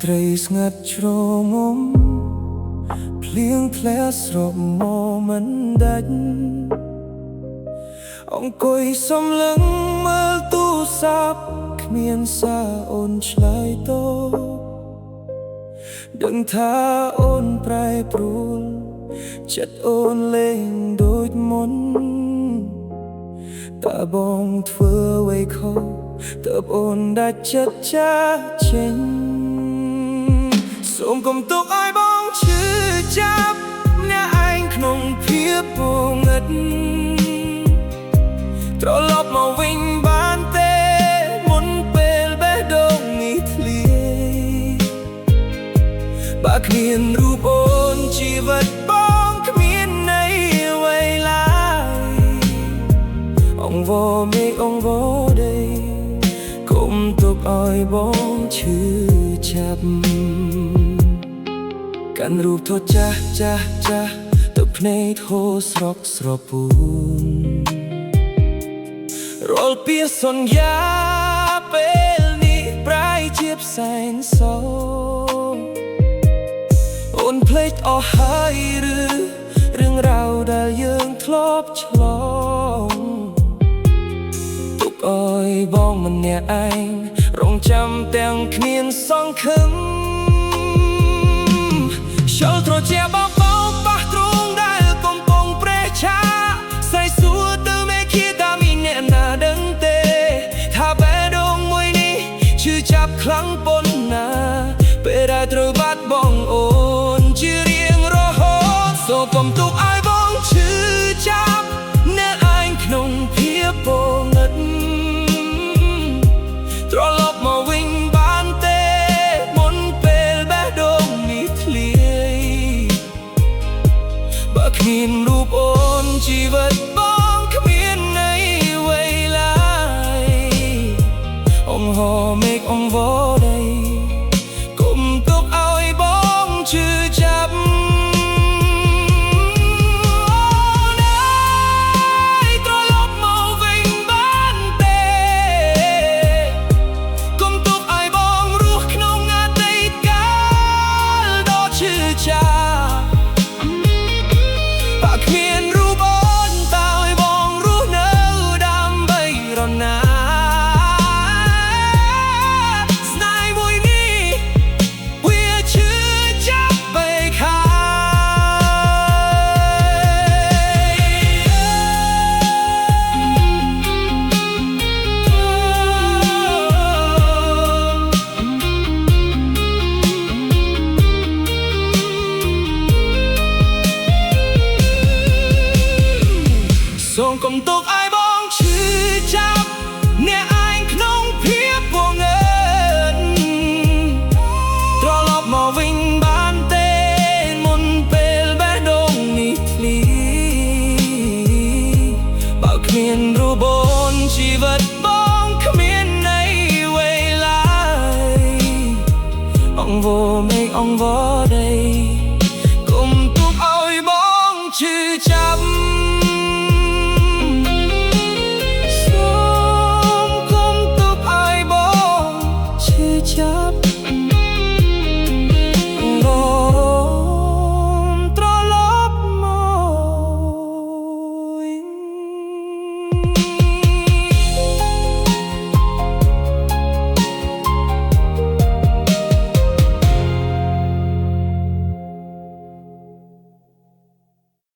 ត្រីស្ងាត់ជ្រងំភ្លៀងធ្លាក់ស្រកមកមិនដាច់អង្គុយសំឡឹងមើលទូរស័ព្ទគ្មានសារអូនឆ្លើយតបដឹងថាអូនប្រែប្រួលចិត្តអូនលេងដូចមុនតើបងធ្វើអ្វីខុសតើអូនដាច់ចិត្តចាចេញសូមកុំទុកឲ្យបងឈឺចាប់អ្នកឯងក្នុងភាពពងឹតត្រឡប់មកវិញបានទេមុនពេលបេះដូងនេះធ្លាយបើគ្មានរូបអូនជីវិតបងគ្មានន័យអ្វីឡើយអង្វរមេឃអង្វរដីកុំទុកឲ្យបងឈឺចាប់កាន់រូបថតចាស់ទឹកភ្នែកហូរស្រកស្រពូនរាល់ពាក្យសន្យាពេលនេះប្រែជាផ្សែងសោអូនភ្លេចអស់ហើយឬរឿងរ៉ាវដែលយើងធ្លាប់ឆ្លងទុកឲ្យបងម្នាក់ឯងរងចាំទាំងគ្មានសង្ឃឹមឈល់ត្រជាបោកប៉ះទ្រូងដែលកំពុងប្រេះឆាស្រីសួរទៅមេឃាតាមានអ្នកណាដឹងទេថាបេះដូងមួយនេះឈឺចាប់ខ្លាំងប៉ុណ្ណាពេលដែលត្រូវបាត់បង់អូនជារៀងរហូតសូមកុំទុកឲ្យបងឈឺចាប់អ្នកឯងក្នុងភាពពងឹតត្រឡប់មកវិញបានទេមុនពេលបេះដូងនេះធ្លាយបើគ្មានរូបអូនជីវិតបងគ្មានន័យអ្វីឡើយអង្វរមេឃអង្វរដីកុំទុកឲ្យបងឈឺចាប់សូមកុំទុកឲ្យបងឈឺចាប់អ្នកឯងក្នុងភាពពងឹតត្រឡប់មកវិញបានទេមុនពេលបេះដូងនេះធ្លាយបើគ្មានរូបអូនជីវិតបងគ្មានន័យអ្វីឡើយអង្វរមេឃអង្វរដីកុំទុកឲ្យបងឈឺចាប់